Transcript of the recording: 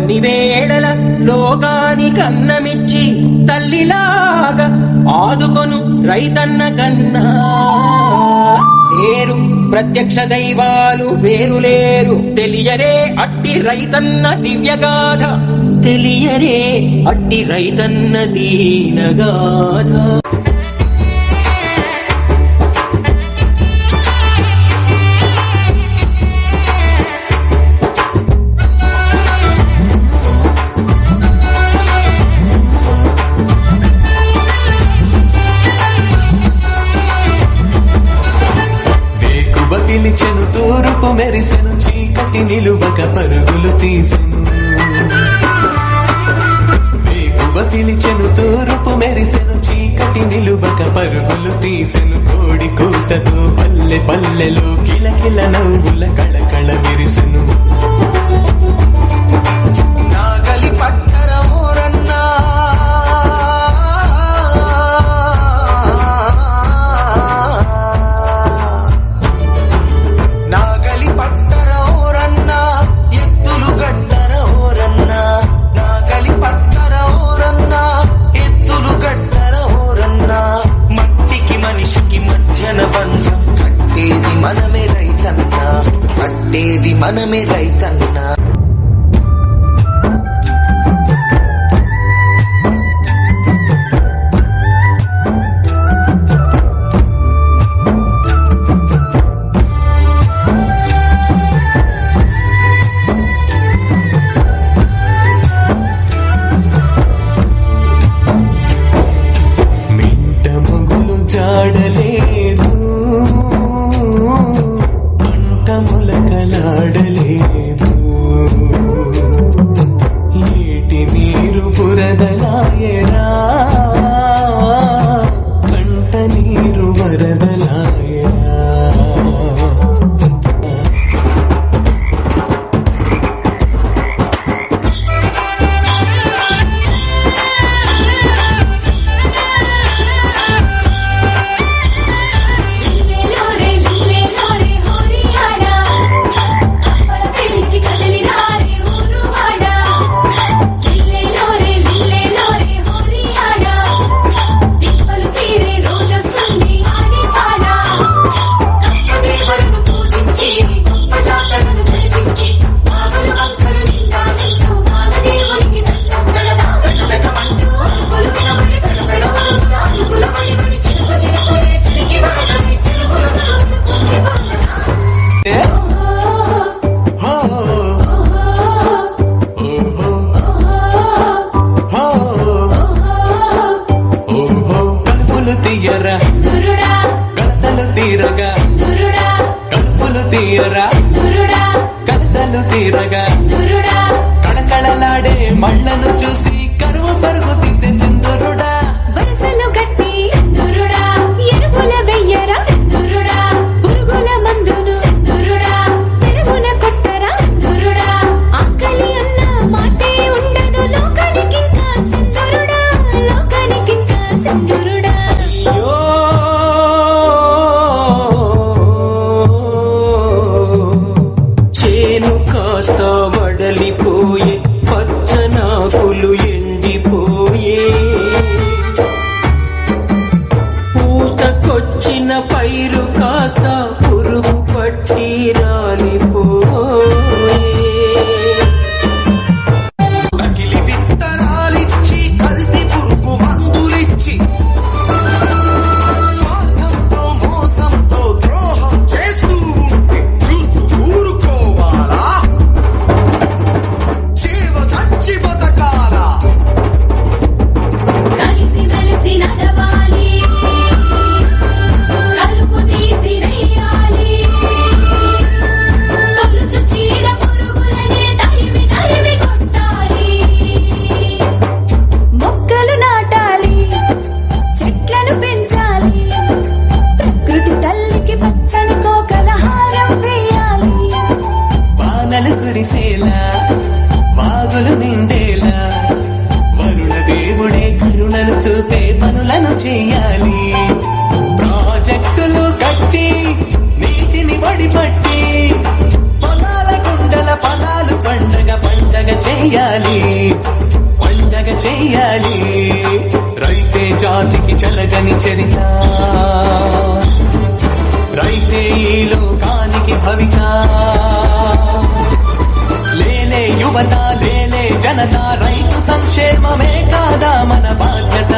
అన్ని వేళల లోకానికి అన్నమిచ్చి తల్లిలాగా ఆదుకొను రైతన్న కన్నా లేరు ప్రత్యక్ష దైవాలు వేరు లేరు. తెలియరే అట్టి రైతన్న దివ్యగాథ, తెలియరే అట్టి రైతన్న దీనగాథ. పిలిచెను తూర్పు మెరిసెను చీకటి నిలువక పరుగులు తీసెను. వేకువ పిలిచెను తూర్పు మెరిసెను చీకటి నిలువక పరుగులు తీసెను. కోడి కూతతో పల్లె పల్లెలో కిలకిల నవ్వుల కళకళ విరిసెను. నాగలి పట్టర ఊరన్నా కట్టేది మనమే రైతన్నా. మింట మొగులు జాడలేదు, ములకలాడలేదు. ఏటి నీరు బురదలాయరా, కంట నీరు వరదలాయరా. కత్తలు తీరగా కప్పులు తీయరా, కత్తలు తీరగా కళకళలాడే మళ్ళను చూసి కరువు పరుగు తీసే సింధురుడా. వరసలు గట్టి దురుడా, ఎరువుల వెయ్యరా దురుడా, పురుగుల మందును దురుడా, చెరువున కొట్టరా దురుడా. ఆకలి అన్న మాటే ఉండదు లోకానికింకా సింధురుడా, లోకానికింకా సింధురుడా. చేను కాస్త వడలిపోయే, పచ్చనాకులు ఎండిపోయే, పూతకొచ్చిన పైరు కాస్త పురుగు పట్టి రాలిపోయే. నకిలి విత్తనాలిచ్చి కల్తీ పురుగు మందులిచ్చి స్వార్థంతో మోసంతో ద్రోహం చేస్తూ ఉంటే చూస్తూ ఊరుకోవాలా? జీవ చచ్చి బతకాలా? కలిసి మెలిసి నడవాలి, కలుపు తీసి వేయాలి, తొలుచు చీడ పురుగులనే తరిమి తరిమి కొట్టాలి. మొక్కలు నాటాలి, చెట్లను పెంచాలి, ప్రకృతి తల్లికి పచ్చని కోకల హారం వేయాలి. వానలు కురిసేలా, వాగులు నిండేలా, వరుణ దేవుడే కరుణను చూపే పనులను చేయాలి. ప్రాజెక్టులు కట్టి నీటిని వడిపట్టి పొలాల గుండల పొలాలు పండగ పండగ చేయాలి. చెయ్యాలి, పండగ చెయ్యాలి. రైతే జాతికి చెరగని చరిత, రైతే ఈ లోకానికి భవిత. లేలే యువత, లేలే జనత, రైతు సంక్షేమమే కాదా మన బాధ్యత.